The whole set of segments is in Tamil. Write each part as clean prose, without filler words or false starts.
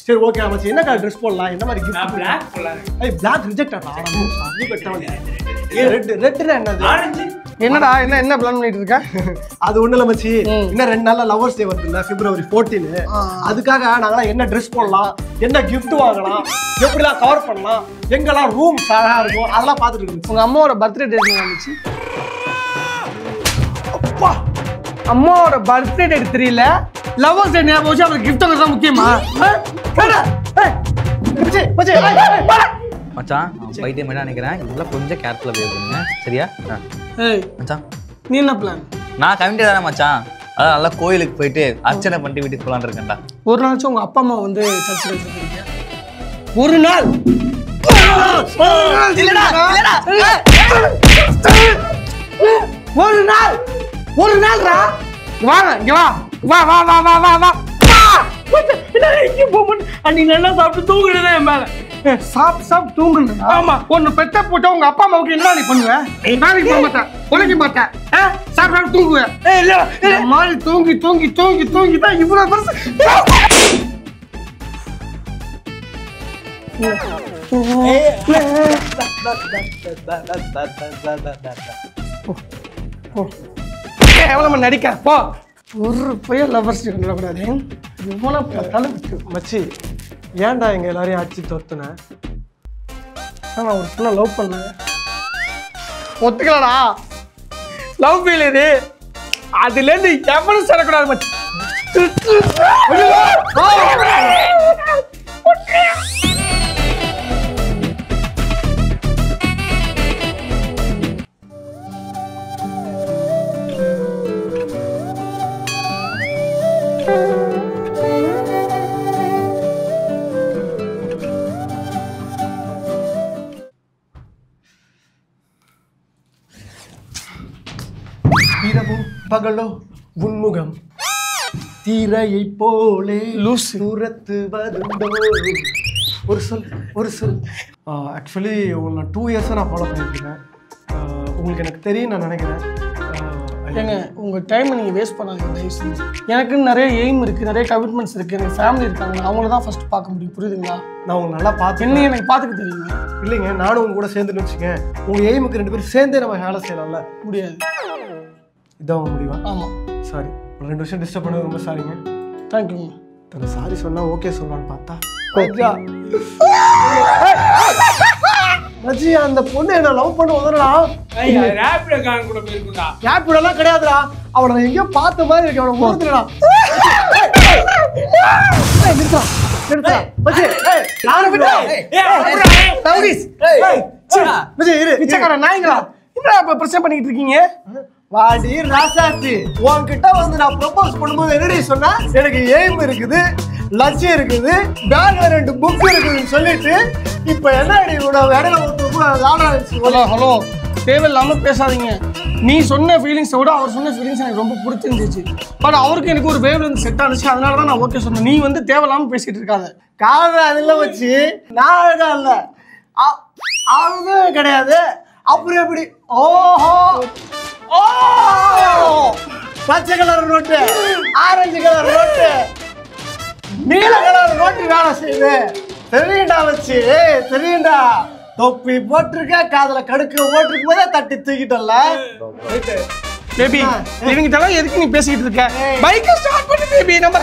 சரி ஓகே மச்சி என்ன கலர் ட்ரெஸ் போடலாம் என்ன மாதிரி gift Black போலாம். ஏய் Black ரிஜெக்ட் ஆடா நீ கட்டவனே ஏ ரெட்னா என்னது ஆரஞ்சு என்னடா என்ன பிளான் பண்ணிட்டு இருக்க? அது ஒண்ணு இல்ல மச்சி இன்னும் 2 நாள்ல லவர்ஸ் டே வருதுல்ல February 14 அதுக்காக நாங்களா என்ன Dress போடலாம் என்ன gift வாங்கலாம் எப்படிலாம் கவர் பண்ணலாம் எங்கெல்லாம் ரூம் அழகா இருக்கும் அதெல்லாம் பார்த்துட்டு இருக்கோம் உங்க அம்மாவோட பர்த்டே டேட் வந்துச்சு. அப்பா அம்மாவோட பர்த்டே டேட் தெரியல, லவர்ஸ் டே ஞாபகம் வச்சு அவங்களுக்கு கிஃப்ட் வாங்குறது முக்கியமா? மச்சி மச்சான் பைத்தியம் என்ன நினைக்கிறேன் இதெல்லாம் கொஞ்சம் கேர்ஃபுல்லாக பிஹேவ் பண்ணுங்க சரியா? ஏய் மச்சான் நீ என்ன பிளான்? நான் கமிட்டி தானே மச்சான், அதான் நல்லா கோயிலுக்கு போயிட்டு அர்ச்சனை பண்ணிட்டு வீட்டுக்கு போகலான்னு இருக்கேன்டா. ஒரு நாளாச்சும் உங்க அப்பா அம்மா வந்து சர்ச்சுக்கு வச்சிருக்கீங்க? ஒரு நாள் ஒரு நாள்ரா வாங்க இங்க வா வா வா வா வா வா வா நீ நல்லா சாப்பிட்டு தூங்குறதே என் மேல. சாப்பிட்டு தூங்குங்க. ஆமா ஒன்னு பெத்த போட்டா உங்க அப்பா அம்மாவுக்கு என்ன நீ பண்ணுவ? வேலைக்கு போக மாட்டேன், உழைக்க மாட்டேன், சாப்பிட்டு தூங்குவேன். இந்த மாதிரி தூங்கி தூங்கி தூங்கி தூங்கி தான் இவ்வளவு பெருசு. எவ்வளவு நடிக்க போ. ஒரு பையன் லவர்ஸ் கூடாது எவ்வளவு பார்த்தாலும் மச்சி ஏன்டா எங்க எல்லாரையும் அடிச்சு தொத்துன? நான் ஒரு பொண்ணை லவ் பண்ணேன், ஒத்துக்கலடா. லவ் ஃபெயிலியரு அதுலேருந்து எவ்வளவு சொல்லக்கூடாது மச்சி. இரவும் பகலோ உன்முகம் தீரையை போலே லூசு. தூரத்து வருந்தோ ஒரு சொல் ஆக்சுவலி உங்களை 2 இயர்ஸாக நான் ஃபாலோ பண்ணியிருக்கேன். உங்களுக்கு எனக்கு தெரியும் நான் நினைக்கிறேன். ஏங்க உங்கள் டைமை நீங்கள் வேஸ்ட் பண்ணாதீங்க தயவு செஞ்சு. எனக்குன்னு நிறைய எய்ம் இருக்குது, நிறைய கமிட்மெண்ட்ஸ் இருக்குது, எனக்கு ஃபேமிலி இருக்காங்க, நான் அவங்கள தான் ஃபஸ்ட்டு பார்க்க முடியும். புரியுதுங்களா? நான் உங்களை நல்லா பார்த்து என்ன எனக்கு பார்த்துக்க தெரியுங்க. இல்லைங்க நானும் உங்க கூட சேர்ந்துன்னு வச்சுக்கேன். உங்கள் எய்முக்கு 2 பேரும் சேர்ந்தே நம்ம வேலை செய்யலாம்ல. முடியாது. இதான் உங்க முடிவா? ஆமாம். சாரி 2 வருஷம் டிஸ்டர்ப் பண்ணது ரொம்ப சாரிங்க. தேங்க்யூங்க. தன்னை சாரி சொன்னால் ஓகே சொல்லுவான்னு பார்த்தா மச்சி அந்த பொண்ணு என்ன லவ் பண்ண உதறடா. ரேப்பிட கான் கூட போயிருக்குண்டா. ரேப்பிடெல்லாம் கிடையாதுடா, அவனை நான் எங்கேயோ பார்த்த மாதிரி இருக்கு. அவனை ஊர்த்துடா. பிச்சைக்கார நாய்ங்களா என்ன இப்ப பிரச்சனை பண்ணிட்டு இருக்கீங்க? வாடி ராசாத்தி உன்கிட்ட வந்து நான் ப்ரொபோஸ் பண்ணும்போது என்னடி சொன்னா எனக்கு எய்ம் இருக்குது, லட்சியம் இருக்குது, பேக்ல 2 புக் இருக்குதுன்னு சொல்லிட்டு இப்ப என்னடி ஹலோ தேவையில்லாம பேசாதீங்க. நீ சொன்ன ஃபீலிங்ஸை விட அவர் சொன்ன ஃபீலிங்ஸ் எனக்கு ரொம்ப பிடிச்சிருந்துச்சு. பட் அவருக்கு எனக்கு ஒரு வேவ்ல இருந்து செட் ஆனிச்சு, அதனால தான் நான் ஓகே சொன்னேன். நீ வந்து தேவையில்லாம பேசிட்டு இருக்காத. காதல் அதில் வச்சு நான் அழகா இல்ல அது கிடையாது. அப்புறம் எப்படி? ஓஹோ ஓ பச்சை colour road, orange colour road, நீல கலர் ரோட்டு வேலை செய்யுது. தெரியுண்டா வச்சு தெரியுண்டா. தொப்பி போட்டிருக்க, காதல கடுக்க போட்டிருக்கும் போதே தட்டி தூக்கிட்டல. பேபி இவங்க தவிர எதுக்கு நீ பேசிக்கிட்டு இருக்க? பைக்கை ஸ்டார்ட் பண்ணு பேபி. நம்ம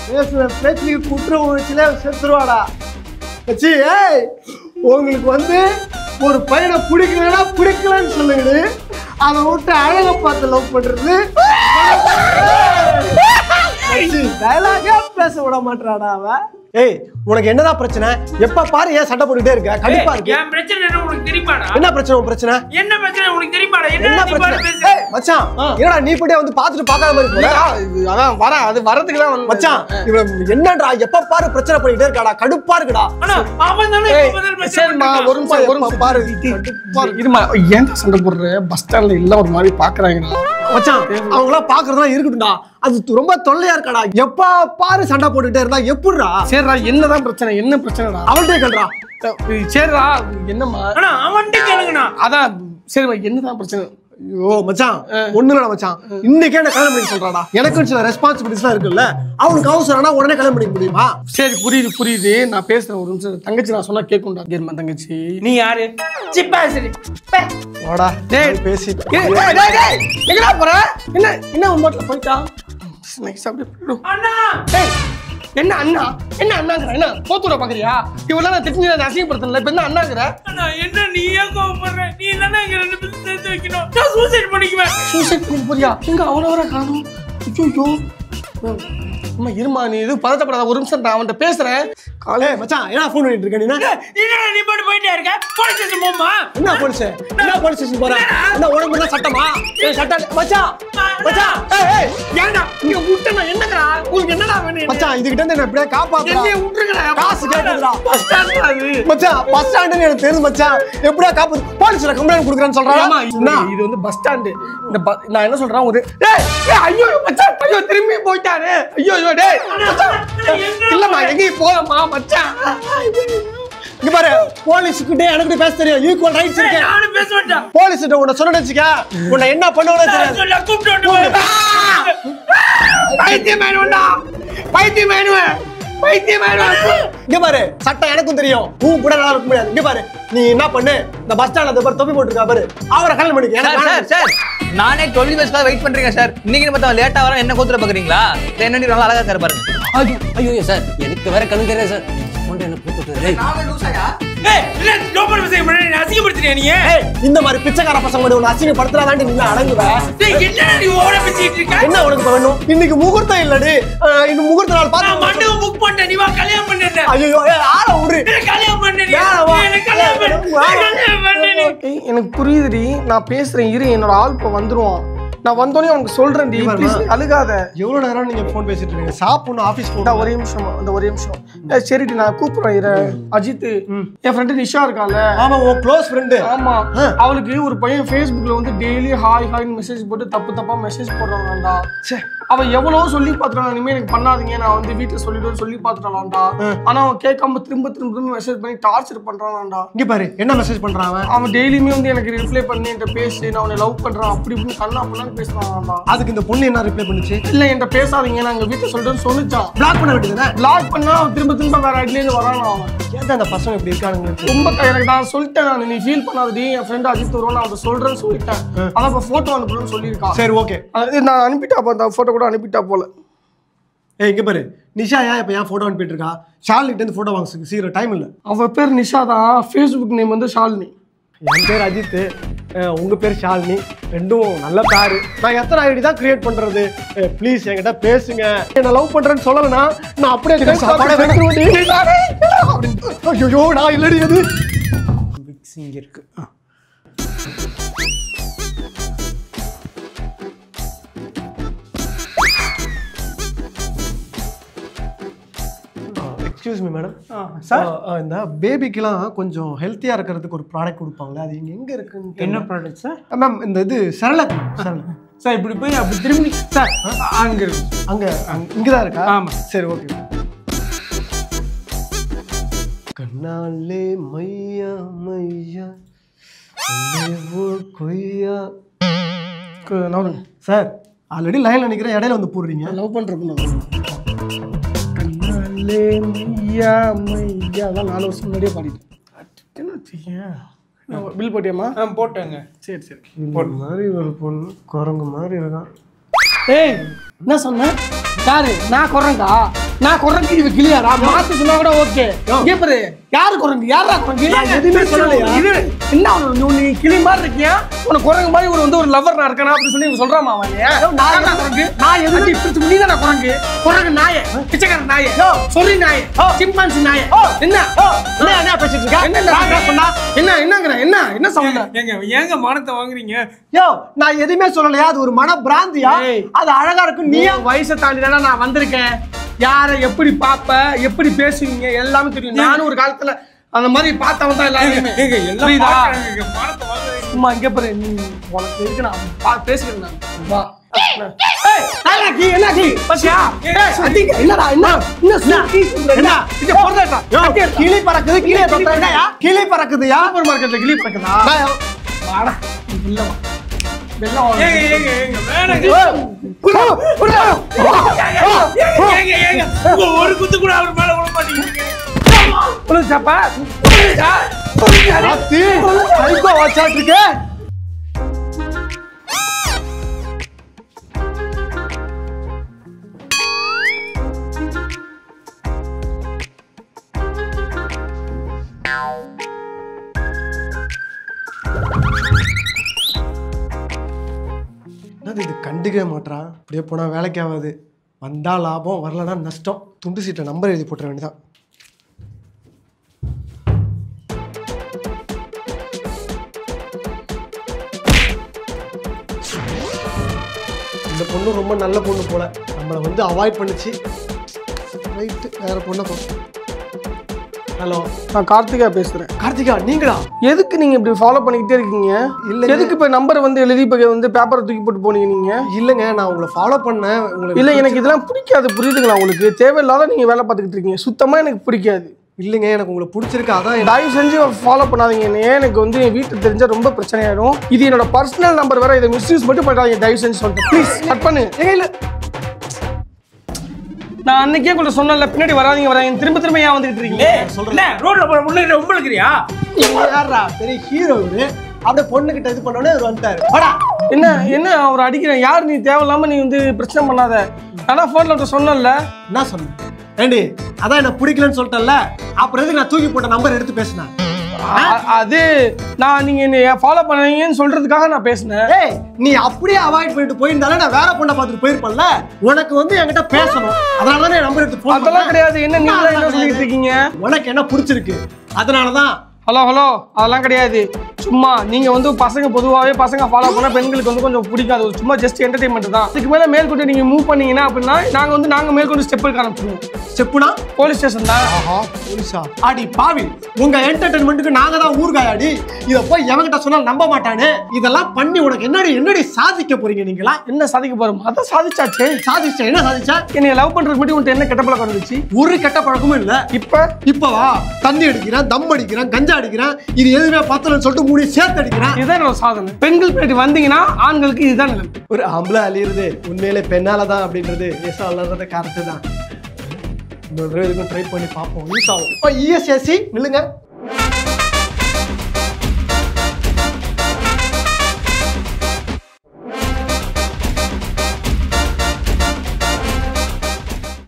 பேசுற பேச்சுக்கு குற்ற உணர்ச்சியில செத்துருவாடா வச்சு. உங்களுக்கு வந்து ஒரு பையனை பிடிக்கலன்னா பிடிக்கலன்னு சொல்லுங்க, அதை விட்டு அழக பார்த்து லவ் பண்றது டயலாகா பேச விட மாட்டாடா அவன். ஏய் உனக்கு என்னதான் பிரச்சனை? எப்ப பாரு ஏன் சண்டை போட்டுட்டே இருக்க? கண்டிப்பா இருக்கு. என் பிரச்சனை என்ன உனக்கு தெரியுமாடா? என்ன பிரச்சனை? உன் பிரச்சனை என்ன பிரச்சனை உனக்கு தெரியுமாடா? என்ன பிரச்சனை? மச்சான் என்னடா நீ போய் வந்து பாத்துட்டு பார்க்காத மாதிரி போற? அதான் வர அது வரதுக்கு தான் வந்து மச்சான் இவன் என்னடா எப்ப பாரு பிரச்சனை பண்ணிட்டே இருக்காடா, கடுப்பா இருக்குடா. அண்ணா அவன் தானே முதல் பிரச்சனை. சரிமா ஒரு நிமிஷம் பாரு இருமா. ஏன் சண்டை போடுற? பஸ் ஸ்டாண்ட்ல இல்ல ஒரு மாதிரி பாக்குறாங்கடா. மச்சான் அவங்களாம் பாக்குறதா இருக்கட்டும்டா, அது ரொம்ப தொல்லையா இருக்காடா. எப்ப பாரு சண்டை போட்டுட்டே இருந்தா எப்படிடா? சரிடா என்னதான் பிரச்சனை? என்ன பிரச்சனைடா? அவன்கிட்ட கேள்றா. சரிடா என்னம்மா? அண்ணா அவன்கிட்ட கேளுங்கண்ணா. அதான் சரிம்மா என்னதான் பிரச்சனை? ஐயோ மச்சான் ஒண்ணு இல்லடா மச்சான், இன்னைக்கே என்ன கல்யாணம் பண்ணி சொல்றாடா. எனக்கும் சில ரெஸ்பான்சிபிலிட்டிஸ்லாம் இருக்குல்ல, அவனுக்கு அவசரம்னா உடனே கல்யாணம் பண்ணிக்க முடியுமா? சரி புரியுது நான் பேசுறேன் ஒரு நிமிஷம். தங்கச்சி நான் சொன்னா கேட்கும்டா. கேர்மா தங்கச்சி நீ யாரு? சிப்பா சரி வாடா டேய் பேசி எங்கடா போற? என்ன உன் மாட்டல போயிட்டா நைஸ் அப்படியே போயிடும். அண்ணா டேய் என்ன அண்ணாங்கற என்ன போத்துற பாக்குறியா? இவள நான் திட்டி நான் அசிங்கப்படுத்தல. இப்ப என்ன அண்ணாங்கற? அண்ணா என்ன நீ ஏன் கோவப்படுற? நீ தானே எங்க ரெண்டு பேரும் சேர்த்து வைக்கணும். நான் சூசைட் பண்ணிக்குவேன். சூசைட் பண்ணி போறியா? எங்க அவன வர காணோம். ஐயோ அம்மா இருமா, நீ இது பதட்டப்படாத. ஒரு நிமிஷம் நான் அவன்கிட்ட பேசுறேன். காலே மச்சான் என்ன ஃபோன் பண்ணிட்டு இருக்க? என்ன நீ பாட்டு போயிட்டே இருக்க? போலீஸ் ஸ்டேஷன் போமா? என்ன போலீஸ் ஸ்டேஷன் போற? என்ன உனக்கு தான் சட்டமா? சட்டம் மச்சான் ஏய் ஏன்டா இங்க விட்டனா? என்னங்கடா உங்களுக்கு என்னடா வேணும்? மச்சான் இதுகிட்ட இருந்து என்ன எப்படியே காப்பாத்துடா. என்னைய விட்டுருங்கடா. காசு கேக்குதுடா. பஸ் ஸ்டாண்ட் அது மச்சான் பஸ் ஸ்டாண்ட்னு எனக்கு தெரியும் மச்சான். எப்படியா காப்பாத்து? போலீஸ்ல கம்ப்ளைன்ட் குடுக்குறேன்னு சொல்றாங்க. இது வந்து பஸ் ஸ்டாண்ட். இந்த நான் என்ன சொல்றேன் ஒரு ஐயோ மச்சான் ஐயோ திரும்பி போயிட்டாரு. ஐயோ டேய் இல்லம்மா எங்கேயும் போகமா மச்சான். இங்க பாரு, போலீஸ்கிட்டே எனக்கு பேச தெரியும். ஈக்குவல் ரைட்ஸ் இருக்கு. நானும் பேச மாட்டேன். போலீஸ்கிட்ட உன்னை சொன்னேன்னு வச்சுக்க, உன்னை என்ன பண்ணுவானே தெரியாது. சொல்ல கூப்பிட்டு வந்து பைத்தியமானுவேன். இங்க பாரு, சட்டம் எனக்கும் தெரியும். கூட நல்லா இருக்க முடியாது. இங்க பாரு, நீ என்ன பண்ணு, இந்த பஸ் ஸ்டாண்ட்ல அந்த பாரு தொப்பி போட்டுருக்கா பாரு, அவரை கல்யாணம் பண்ணிக்க. சார் நானே 12 பஸ்க்காக வெயிட் பண்றீங்க சார். இன்னைக்கு பார்த்தா லேட்டா வர என்ன கூத்துற பாக்குறீங்களா? என்ன நல்லா அழகா இருக்காரு பாருங்க. ஐயோ சார் எனக்கு வேற கண்ணு தெரியாது சார். என்ன கூப்பிட்டு அசிங்கப்படுத்துறியா நீ? இந்த மாதிரி பிச்சைக்கார பசங்க உன்னை அசிங்கப்படுத்துறாதாண்டி நீ அடங்குவ. என்ன உனக்கு வேணும்? இன்னைக்கு முகூர்த்தம் இல்லடி, இன்னும் முகூர்த்த நாள் பார்த்து மண்டபம் புக் பண்ண. நீ வா கல்யாணம் பண்ணு. ஐயோ ஆள விடு. கல்யாணம் பண்ணு. எனக்கு புரியுதுடி, நான் பேசுறேன் இரு. என்னோட ஆள் இப்ப வந்துருவான். நான் வந்தோடனே உனக்கு சொல்றேன் டி, ப்ளீஸ் அழுகாத. எவ்வளவு நேரம் நீங்க போன் பேசிட்டு இருக்கீங்க? சாப்பிடணும், ஆபீஸ் போகணும். ஒரே நிமிஷம் அந்த ஒரே நிமிஷம். சரிடி நான் கூப்பிடுறேன் இரு. அஜித் என் ஃப்ரெண்டு நிஷா இருக்கால. ஆமா உன் க்ளோஸ் ஃப்ரெண்டு. ஆமா அவளுக்கு ஒரு பையன் Facebookல வந்து டெய்லி ஹாய்னு மெசேஜ் போட்டு தப்பா மெசேஜ் போடுறான்டா. அவ எவ்வளவு சொல்லி பாத்துட்டான், இனிமே எனக்கு பண்ணாதீங்க, நான் வந்து வீட்டுல சொல்லிட்டு சொல்லி பாத்துட்டான்டா. ஆனா அவன் கேட்காம திரும்ப மெசேஜ் பண்ணி டார்ச்சர் பண்றான்டா. இங்க பாரு என்ன மெசேஜ் பண்றான் அவன் டெய்லியுமே வந்து எனக்கு ரிப்ளை பண்ணி என்கிட்ட பேசு, நான் உன்னை லவ் பண்றேன் அப்படி இப்படின்னு கண்ணா பண்ணான்னு பேசுறான்டா. அதுக்கு இந்த பொண்ணு என்ன ரிப்ளை பண்ணுச்சு? இல்ல என்கிட்ட பேசாதீங்க, நாங்க வீட்டுல சொல்லிட்டு சொன்னிச்சான். பிளாக் பண்ண வேண்டியதுதானே? பிளாக் பண்ணா அவன் திரும்ப வேற ஐடில இருந்து வரான். அவன் ஏன் அந்த பசங்க இப்படி இருக்கானுங்க? ரொம்ப எனக்கு நான் சொல்லிட்டேன், நீ ஃபீல் பண்ணாதடி, என் ஃப்ரெண்ட் அஜித் வருவான், நான் அதை சொல்றேன்னு சொல்லிட்டேன். அதான் இப்ப போட்டோ அனுப்புறேன்னு சொல்லியிருக்கான். சரி ஓகே, நான் அனுப்பிட்டா அந்த போட்டோ கூட அனுப்பிட்டா போல. இங்க பாரு, நிஷா இப்ப ஏன் போட்டோ அனுப்பிட்டு இருக்கா? ஷாலினிட்ட இருந்து போட்டோ வாங்க சீக்கிரம், டைம் இல்ல. அவ பேர் நிஷா தான், ஃபேஸ்புக் நேம் வந்து ஷாலினி. என் பேர் அஜித், உங்க பேர் ஷாலினி, ரெண்டும் நல்ல பேரு. நான் எத்தனை ஐடி தான் கிரியேட் பண்றது? ப்ளீஸ் என்கிட்ட பேசுங்க. என்ன லவ் பண்றேன்னு சொல்லலனா நான் அப்படியே ஐயோ நான் இல்லடி. அது மிக்சிங் இருக்கு. Excuse me madam. சார் இந்த பேபிக்கெல்லாம் கொஞ்சம் ஹெல்த்தியா இருக்கிறதுக்கு ஒரு ப்ராடக்ட் கொடுப்பாங்களே, அது எங்க இருக்குன்னு? என்ன ப்ராடக்ட் சார்? மேம் இந்த இது சரளக் சார். இப்படி போய் அப்படி திரும்பி சார் அங்க இருக்கு. இங்கதான் இருக்கா? ஆமா. சரி ஓகே. கண்ணாலே மையா மையா கொய்யா சார், ஆல்ரெடி லைன்ல நிக்கிறேன், இடையில வந்து போடுறீங்க. லவ் பண்றேன். அதான் 4 வருஷம் முன்னாடியே பாடிட்டேன். பில் போட்டியாமா? போட்டேங்க. சரி சரி. மாதிரி ஒரு பொண்ணு குரங்கு மாதிரி இருக்கான். ஏய் என்ன சொன்ன? யாரு? நான் குரங்கா? நான் குரங்கு இது கிளியாரா? மாத்து சொன்னா கூட ஓகே. கேப்பரு யாரு குரங்கு? யாரா குரங்கு? எதுவுமே சொல்லலையா? இது என்ன நீ கிளி மாதிரி இருக்கியா? உனக்கு குரங்கு மாதிரி வந்து ஒரு லவர் நான் இருக்கேனா அப்படி சொல்லி சொல்றாமா அவன்? நான் குரங்கு? நான் எதுக்கு இப்படி நீ தான குரங்கு? குரங்கு நாயே, பிச்சைக்கார நாயே, சொல்லி நாயே, சிம்பான்சி நாயே. என்ன என்ன பேசிட்டு இருக்க? என்ன சொன்னா? என்ன சவுண்ட்? ஏங்க மானத்தை வாங்குறீங்க? யோ நான் எதுவுமே சொல்லலையா? அது ஒரு மன பிராந்தியா? அது அழகா இருக்கும். நீ வயசை தாண்டினா நான் வந்திருக்கேன். யாரை எப்படி பாப்ப, எப்படி பேசுவீங்க எல்லாமே தெரியும். நானும் ஒரு காலத்துல அந்த மாதிரி பார்த்தவன் தான் எல்லாருமே. சும்மா இங்க பாரு, நீ உனக்கு இருக்கு நான் பேசுகிறேன். வா கிளி பறக்குது, கிளி பறக்குது. சூப்பர் மார்க்கெட்ல கிளி பறக்குதா? வெள்ளம் ஒரு குத்து கூட அவர் மேல விட மாட்டேங்கிறீங்க. சாப்பா வாட்சாட்டு இருக்கு. இது கண்டுக்கவே மாட்டான். அப்படியே போனா வேலைக்கு ஆகாது. வந்தா லாபம், வரலன்னா நஷ்டம். துண்டு சீட்டில் நம்பர் எழுதி போட்டுற வேண்டியதான். இந்த பொண்ணு ரொம்ப நல்ல பொண்ணு போல, நம்மளை வந்து அவாய்ட் பண்ணுச்சு. ரைட்டு, வேற பொண்ணை பார்ப்போம். ஹலோ, நான் கார்த்திகா பேசுறேன். கார்த்திகா நீங்களா? எதுக்கு நீங்க இப்படி ஃபாலோ பண்ணிக்கிட்டே இருக்கீங்க? இல்ல, எதுக்கு இப்ப நம்பரை வந்து எழுதி இப்ப வந்து பேப்பரை தூக்கி போட்டு போனீங்க நீங்க? இல்லைங்க, நான் உங்களை ஃபாலோ பண்ணேன். உங்களுக்கு இல்ல, எனக்கு இதெல்லாம் பிடிக்காது. புரியுதுங்களா உங்களுக்கு? தேவையில்லாத நீங்க வேலை பார்த்துக்கிட்டு இருக்கீங்க. சுத்தமா எனக்கு பிடிக்காது. இல்லைங்க, எனக்கு உங்களை பிடிச்சிருக்கு. அதான் தயவு செஞ்சு ஃபாலோ பண்ணாதீங்க. எனக்கு வந்து என் வீட்டுக்கு தெரிஞ்சா ரொம்ப பிரச்சனையாயிடும். இது என்னோட பர்சனல் நம்பர் வேற. இதை மிஸ்யூஸ் மட்டும் பண்ணாதீங்க தயவு செஞ்சு சொல்லிட்டு. ப்ளீஸ் கட் பண்ணு. இல்ல, நான் அன்னைக்கே கூட சொன்னல, பின்னாடி வராதீங்க. திரும்ப திரும்ப ஏன் வந்துகிட்டு இருக்கீங்க? சொல்றேன், ரோட்ல போற முன்னாடி உங்களுக்குறியா? யாரா பெரிய ஹீரோ இவரு? அப்படியே பொண்ணுகிட்ட இது பண்ணோடனே இவர் வந்துட்டாரு. வாடா. என்ன அவர் அடிக்கிறேன்? யார் நீ? தேவையில்லாம நீ வந்து பிரச்சனை பண்ணாத. ஆனா போன்ல சொன்னல. என்ன சொன்ன? ஏண்டி, அதான் என்ன பிடிக்கலன்னு சொல்லிட்டல, அப்புறம் எதுக்கு நான் தூக்கி போட்ட நம்பர் எடுத்து பேசினேன்? அது நான் நீங்க என்ன ஃபாலோ பண்ணீங்கன்னு சொல்றதுக்காக நான் பேசினேன். ஏய், நீ அப்படியே அவாய்ட் பண்ணிட்டு போயிருந்தாலே நான் வேற பொண்ணை பார்த்துட்டு போயிருப்பேன்ல. உனக்கு வந்து என்கிட்ட பேசணும், அதனால தானே நம்பர் எடுத்து போன். அதெல்லாம் கிடையாது. என்ன நீங்க என்ன சொல்லிட்டு இருக்கீங்க? உனக்கு என்ன பிடிச்சிருக்கு அதனாலதான். ஹலோ அதெல்லாம் கிடையாது. சும்மா நீங்க வந்து பசங்க பொதுவாகவே பசங்க ஃபாலோ பண்ணா பெண்களுக்கு வந்து கொஞ்சம் பிடிக்காது. சும்மா ஜஸ்ட் என்டர்டைன்மெண்ட் தான். இதுக்கு மேல மேற்கொண்டு நீங்க மூவ் பண்ணீங்கன்னா அப்படின்னா நாங்க மேற்கொண்டு ஸ்டெப் எடுக்க ஆரம்பிச்சிடுவோம். ஸ்டெப்புனா போலீஸ் ஸ்டேஷன் தான். போலீஸா? அடி பாவி, உங்க என்டர்டைன்மெண்ட்டுக்கு நாங்க தான் ஊர்காயாடி. இத போய் எவங்கிட்ட சொன்னாலும் நம்ப மாட்டானே. இதெல்லாம் பண்ணி உனக்கு என்னடி சாதிக்க போறீங்க நீங்களா? என்ன சாதிக்க போறோம்? அதான் சாதிச்சாச்சு. சாதிச்சா என்ன சாதிச்சா? என்னை லவ் பண்றதுக்கு மட்டும் உன்ட்ட என்ன கெட்ட பழக்கம் இருந்துச்சு? ஒரு கெட்ட பழக்கமும் இல்ல. இப்பவா தண்ணி அடிக்கிறேன், தம் அடிக்கிறேன், கஞ்சா அடிக்கிறேன், இது எதுவுமே பத்தலன்னு சொல்லிட்டு மூணு சேர்த்து அடிக்கிறேன். இதுதான் என்னோட சாதனை. பெண்கள் போயிட்டு வந்தீங்கன்னா ஆண்களுக்கு இதுதான் நிலைமை. ஒரு ஆம்பளை அழியிறது உண்மையிலே பெண்ணாலதான் அப்படின்றது வளர்றது கரெக்டு தான். இன்னொரு ட்ரை பண்ணி பார்ப்போம். யூஸ் ஆகும். இஎஸ்எஸ்சி நில்லுங்க.